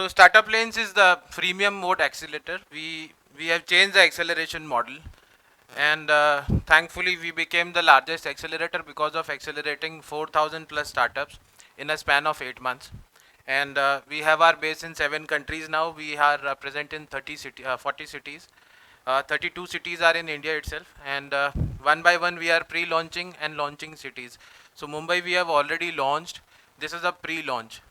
Startup Lanes is the freemium mode accelerator. We have changed the acceleration model, and thankfully we became the largest accelerator because of accelerating 4,000 plus startups in a span of 8 months. And we have our base in 7 countries now. We are present in 40 cities. 32 cities are in India itself, and one by one we are pre-launching and launching cities. So Mumbai we have already launched. This is a pre-launch.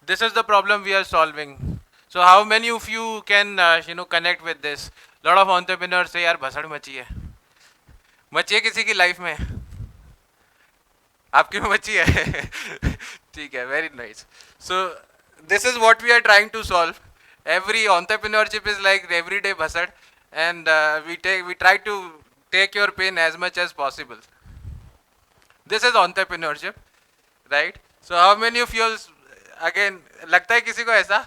This is the problem we are solving. So how many of you can connect with this? Lot of entrepreneurs say यार भसड़ मची है. मची है किसी की life में? आपकी में मची है? ठीक है, very nice. So this is what we are trying to solve. Every entrepreneurship is like everyday bhasad, and we try to take your pain as much as possible. This is entrepreneurship, right? So how many of you, again, लगता है किसी को ऐसा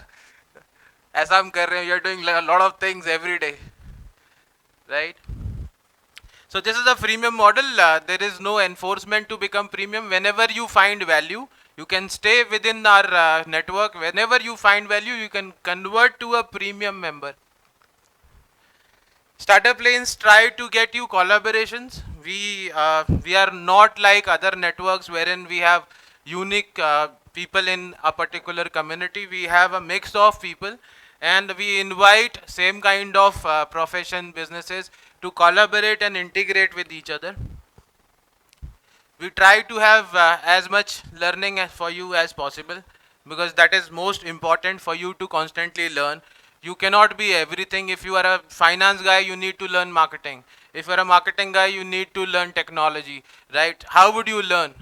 ऐसा हम कर रहे हैं, you are doing a lot of things every day, right? So this is a freemium model. There is no enforcement to become premium. Whenever you find value, you can stay within our network. Whenever you find value, you can convert to a premium member. Startup Lanes try to get you collaborations. We are not like other networks wherein we have unique people in a particular community. We have a mix of people, and we invite same kind of profession businesses to collaborate and integrate with each other. We try to have as much learning for you as possible, because that is most important for you to constantly learn. You cannot be everything. If you are a finance guy, you need to learn marketing. If you are a marketing guy, you need to learn technology, right? How would you learn?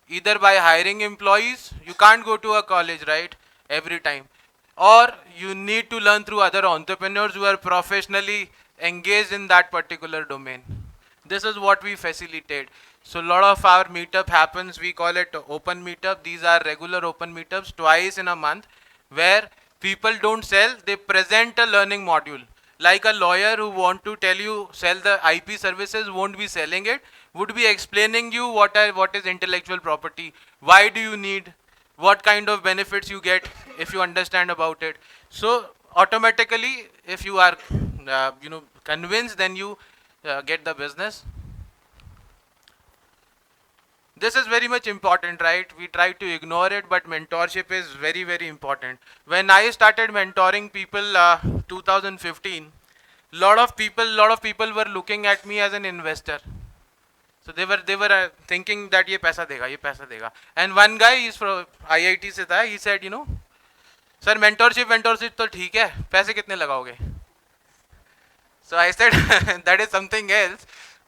Either by hiring employees. You can't go to a college, right, every time, or you need to learn through other entrepreneurs who are professionally engaged in that particular domain. This is what we facilitate. So a lot of our meetup happens, we call it open meetup. These are regular open meetups twice in a month, where people don't sell, they present a learning module. Like a lawyer who want to tell you sell the IP services won't be selling it, would be explaining you what is intellectual property, why do you need, what kind of benefits you get if you understand about it. So automatically, if you are convinced, then you get the business. This is very much important, right? We try to ignore it, but mentorship is very, very important. When I started mentoring people 2015, lot of people were looking at me as an investor. So they were thinking that ये पैसा देगा. And one guy is from IIT से था. He said, sir, mentorship तो ठीक है, पैसे कितने लगाओगे? So I said that is something else.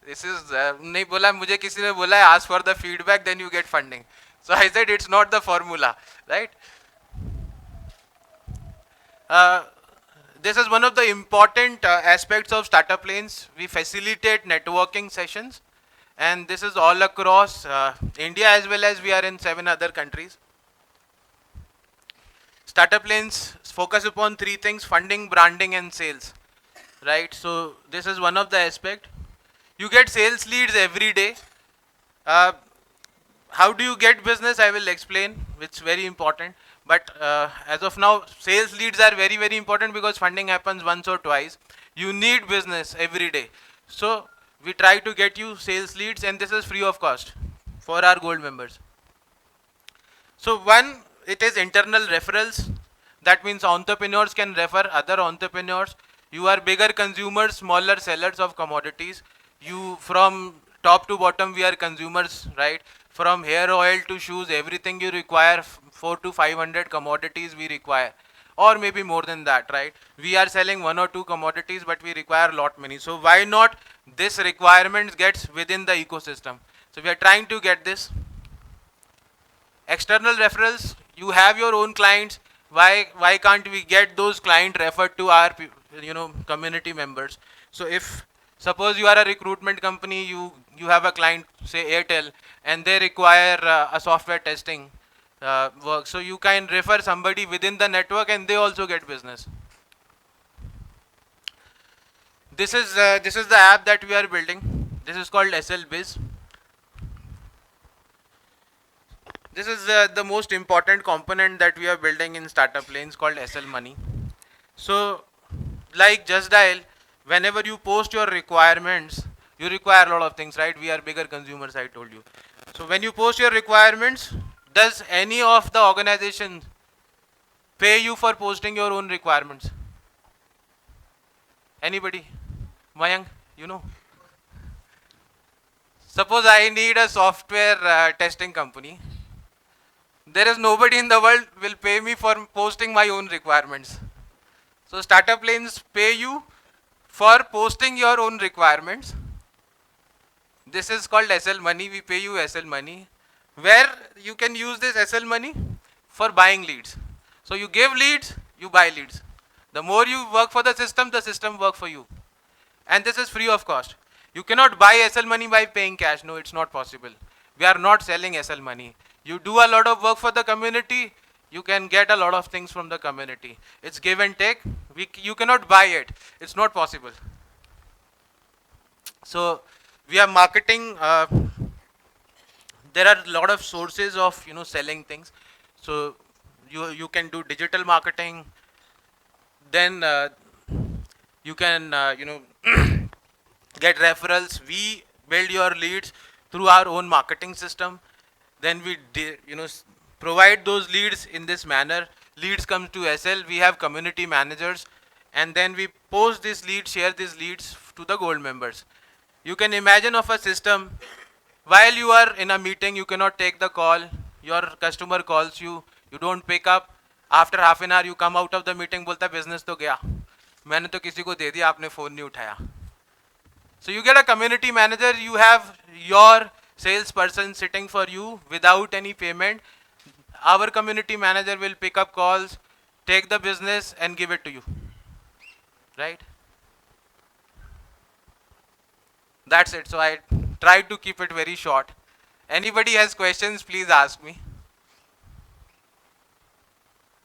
This is नहीं बोला, मुझे किसी ने बोला है ask for the feedback, then you get funding. So I said it's not the formula, right? This is one of the important aspects of Startup Lanes. We facilitate networking sessions, and this is all across India, as well as we are in 7 other countries. Startup Lanes focus upon 3 things: funding, branding, and sales, right? So this is one of the aspect. You get sales leads every day. How do you get business? I will explain. It's very important. But as of now, sales leads are very, very important, because funding happens once or twice. You need business every day. So we try to get you sales leads, and this is free of cost for our gold members. So one, it is internal referrals. That means entrepreneurs can refer other entrepreneurs. You are bigger consumers, smaller sellers of commodities. You, from top to bottom, we are consumers, right? From hair oil to shoes, everything you require, 4 to 500 commodities we require, or maybe more than that, right? We are selling 1 or 2 commodities, but we require a lot many. So why not this requirement gets within the ecosystem? So we are trying to get this. External referrals, you have your own clients. Why can't we get those clients referred to our community members? So if suppose you are a recruitment company, you have a client, say Airtel, and they require a software testing work, so you can refer somebody within the network, and they also get business. This is the app that we are building. This is called SL Biz. This is the most important component that we are building in startup lanes called SL Money. So, like Just Dial, whenever you post your requirements, you require a lot of things, right? We are bigger consumers, I told you. So, when you post your requirements, does any of the organization pay you for posting your own requirements? Anybody? Mayank, you know? Suppose I need a software testing company. There is nobody in the world will pay me for posting my own requirements. So startup lanes pay you for posting your own requirements. This is called SL Money. We pay you SL Money, where you can use this SL Money for buying leads. So you give leads, you buy leads. The more you work for the system work for you. And this is free of cost. You cannot buy SL Money by paying cash. No, it's not possible. We are not selling SL Money. You do a lot of work for the community, you can get a lot of things from the community. It's give and take. You cannot buy it. It's not possible. So we are marketing. There are a lot of sources of selling things. So you can do digital marketing. Then you can get referrals. We build your leads through our own marketing system. Then we provide those leads in this manner. Leads come to SL. We have community managers, and then we post these leads, share these leads to the gold members. You can imagine of a system while you are in a meeting, you cannot take the call. Your customer calls you, you don't pick up. After half an hour, you come out of the meeting, बोलता business तो गया. मैंने तो किसी को दे दिया, आपने phone नहीं उठाया. So you get a community manager, you have your salesperson sitting for you without any payment. Our community manager will pick up calls, take the business and give it to you. Right? That's it. So I tried to keep it very short. Anybody has questions, please ask me.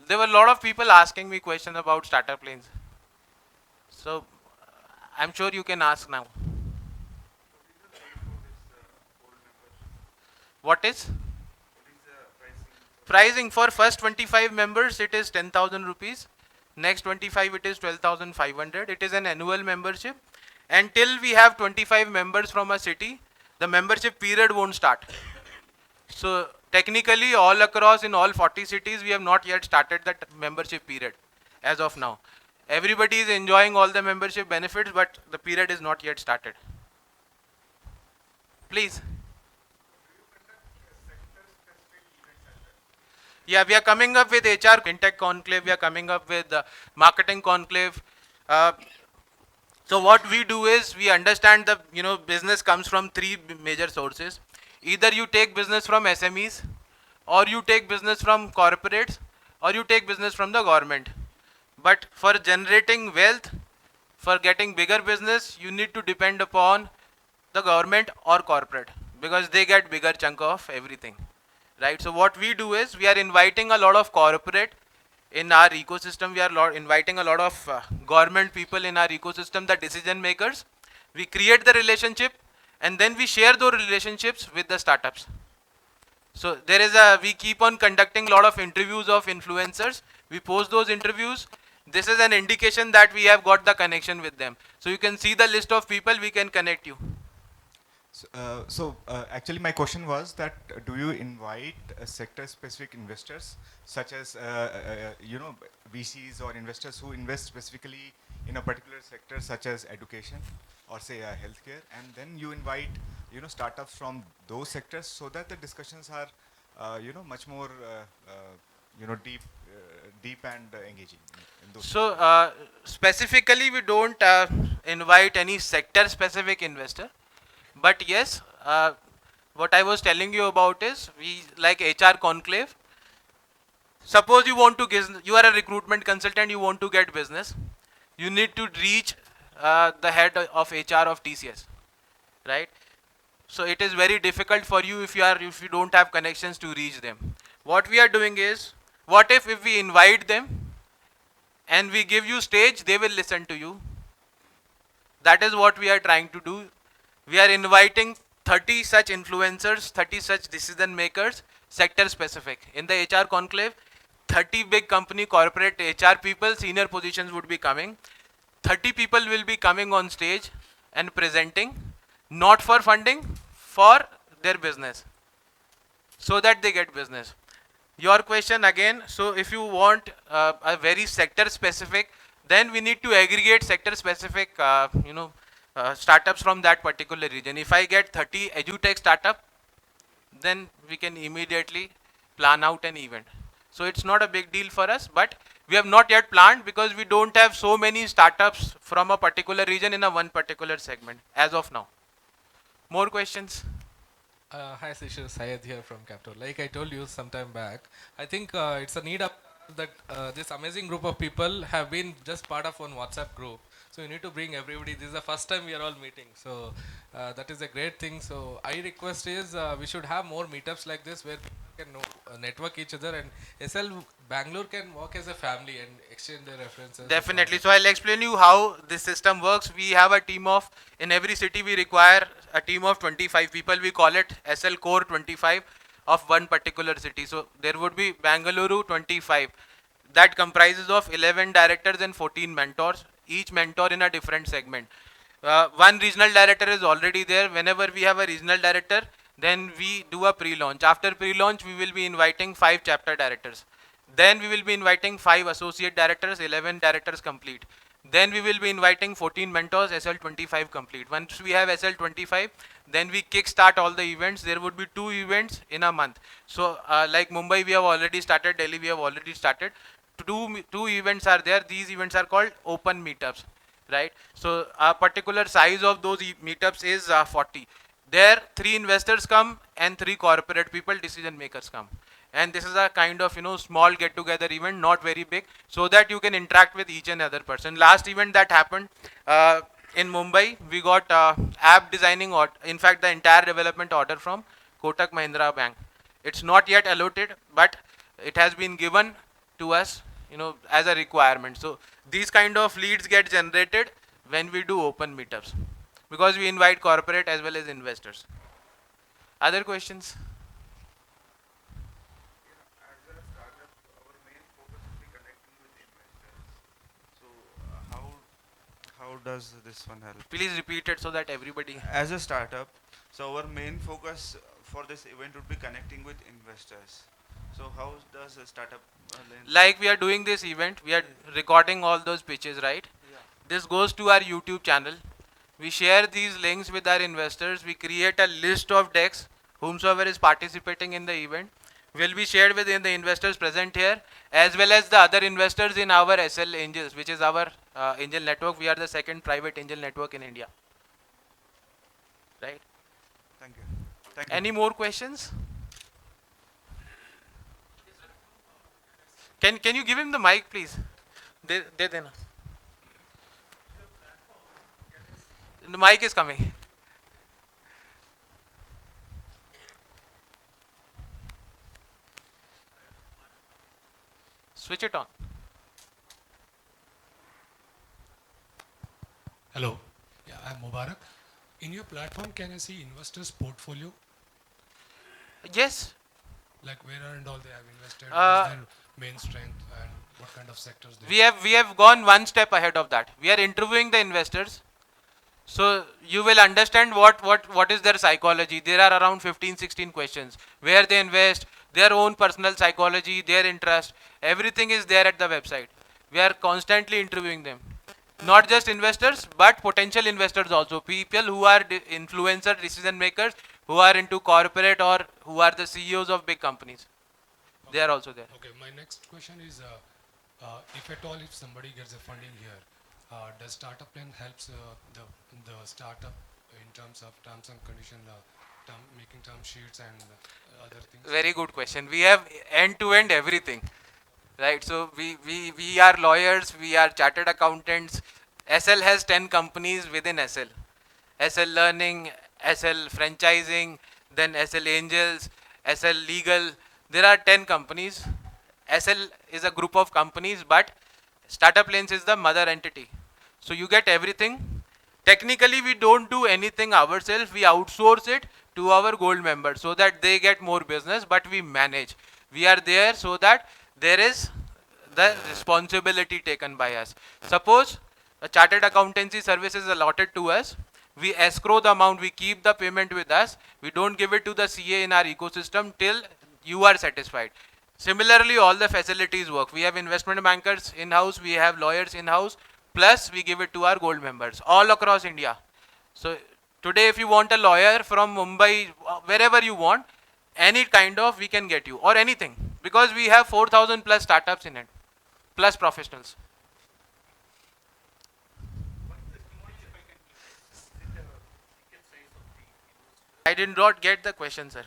There were a lot of people asking me questions about startup lanes. So I'm sure you can ask now. What is? Pricing for first 25 members, it is 10,000 rupees. Next 25, it is 12,500. It is an annual membership. Until we have 25 members from a city, the membership period won't start. So technically, all across in all 40 cities, we have not yet started that membership period as of now. Everybody is enjoying all the membership benefits, but the period is not yet started. Please. Yeah, we are coming up with HR FinTech Conclave. We are coming up with Marketing Conclave. So what we do is we understand the business comes from three major sources. Either you take business from SMEs, or you take business from corporates, or you take business from the government. But for generating wealth, for getting bigger business, you need to depend upon the government or corporate, because they get bigger chunk of everything. Right? So what we do is we are inviting a lot of corporate in our ecosystem. We are inviting a lot of government people in our ecosystem, the decision makers. We create the relationship, and then we share those relationships with the startups. So we keep on conducting a lot of interviews of influencers. We post those interviews. This is an indication that we have got the connection with them. So you can see the list of people we can connect you. Actually, my question was that do you invite sector-specific investors, such as VCs or investors who invest specifically in a particular sector, such as education or say healthcare, and then you invite startups from those sectors, so that the discussions are much more deep and engaging in those. So specifically, we don't invite any sector-specific investor. But yes, what I was telling you about is we like HR Conclave. Suppose you want to you are a recruitment consultant, you want to get business. You need to reach the head of HR of TCS, right? So it is very difficult for you if you don't have connections to reach them. What we are doing is, what if we invite them and we give you stage, they will listen to you. That is what we are trying to do. We are inviting 30 such influencers, 30 such decision makers sector specific. In the HR conclave, 30 big company corporate HR people, senior positions would be coming. 30 people will be coming on stage and presenting, not for funding, for their business, so that they get business. Your question again, so if you want a very sector specific, then we need to aggregate sector specific, startups from that particular region. If I get 30 edutech startup, then we can immediately plan out an event. So it's not a big deal for us, but we have not yet planned because we don't have so many startups from a particular region in a one particular segment as of now. More questions? Hi, Sishir, Syed here from Capital. Like I told you some time back, I think it's a need of that this amazing group of people have been just part of one WhatsApp group. So you need to bring everybody. This is the first time we are all meeting. So that is a great thing. So I request is we should have more meetups like this where people can know, network each other, and SL Bangalore can work as a family and exchange their references. Definitely. So I'll explain you how this system works. We have a team of, in every city we require a team of 25 people. We call it SL Core 25 of one particular city. So there would be Bangalore 25. That comprises of 11 directors and 14 mentors, each mentor in a different segment. One regional director is already there. Whenever we have a regional director, then we do a pre-launch. After pre-launch, we will be inviting 5 chapter directors. Then we will be inviting 5 associate directors, 11 directors complete. Then we will be inviting 14 mentors, SL25 complete. Once we have SL25, then we kickstart all the events. There would be 2 events in a month. So like Mumbai, we have already started. Delhi, we have already started. Two events are there. These events are called open meetups, right? So a particular size of those meetups is 40. There 3 investors come and 3 corporate people, decision makers come. And this is a kind of small get together event, not very big, so that you can interact with each and other person. Last event that happened in Mumbai, we got app designing order, in fact the entire development order from Kotak Mahindra Bank. It's not yet allotted, but it has been given to us as a requirement. So these kind of leads get generated when we do open meetups, because we invite corporate as well as investors. Other questions? How does this one help? Please repeat it so that everybody. As a startup, so our main focus for this event would be connecting with investors. So how does a startup Like we are doing this event, we are recording all those pitches, right? This goes to our YouTube channel. We share these links with our investors. We create a list of decks. Whomsoever is participating in the event will be shared within the investors present here, as well as the other investors in our SL Angels, which is our angel network. We are the second private angel network in India. Right? Thank you. Thank you. Any more questions? Can you give him the mic, please? De dena. The mic is coming. Switch it on. Hello, yeah, I'm Mubarak. In your platform, can I see investors' portfolio? Yes. Like where and all they have invested, Uh, what's their main strength, and what kind of sectors they We have gone one step ahead of that. We are interviewing the investors. So you will understand what is their psychology. There are around 15-16 questions. Where they invest, their own personal psychology, their interest, everything is there at the website. We are constantly interviewing them. Not just investors, but potential investors also. People who are influencer decision makers, who are into corporate or who are the CEOs of big companies. They are also there. Okay, my next question is, if at all, if somebody gets a funding here, does startup plan helps the startup in terms of terms and condition, making term sheets and other things? Very good question. We have end-to-end everything, right? So we are lawyers, we are chartered accountants. SL has 10 companies within SL. SL Learning, SL Franchising, then SL Angels, SL Legal. There are 10 companies. SL is a group of companies, but Startup Lanes is the mother entity. So you get everything. Technically, we don't do anything ourselves. We outsource it to our gold members so that they get more business, but we manage. We are there so that there is the responsibility taken by us. Suppose a chartered accountancy service is allotted to us, we escrow the amount, we keep the payment with us, we don't give it to the CA in our ecosystem till you are satisfied. Similarly, all the facilities work. We have investment bankers in-house, we have lawyers in-house, plus we give it to our gold members all across India. So today if you want a lawyer from Mumbai, wherever you want, any kind of we can get you, or anything, because we have 4,000 plus startups in it, plus professionals. I did not get the question, sir.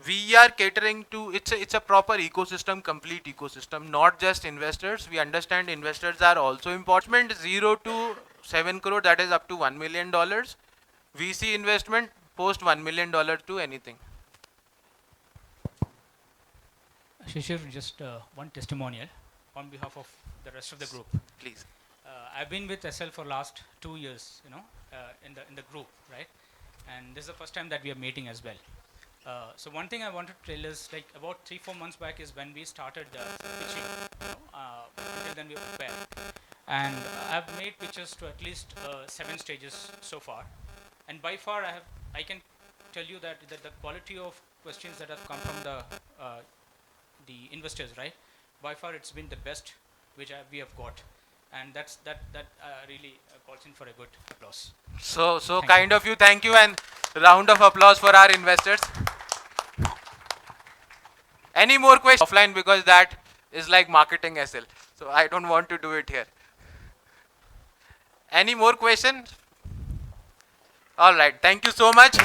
We are catering to, it's a proper ecosystem, complete ecosystem, not just investors. We understand investors are also important. 0 to 7 crore, that is up to $1 million. VC investment post $1 million to anything. Shishir, just one testimonial on behalf of the rest of the group. Please. I've been with SL for last 2 years, in the group, right? And this is the first time that we are meeting as well. So one thing I wanted to tell is, like, about 3-4 months back is when we started pitching. Until then we were prepared, and I've made pitches to at least 7 stages so far. And by far, I can tell you that the quality of questions that have come from the investors, right? By far, it's been the best which we have got, and that really calls in for a good applause. So Thank kind you. of you. Thank you, and round of applause for our investors. Any more questions offline, because that is like marketing SL. So I don't want to do it here. Any more questions? All right. Thank you so much.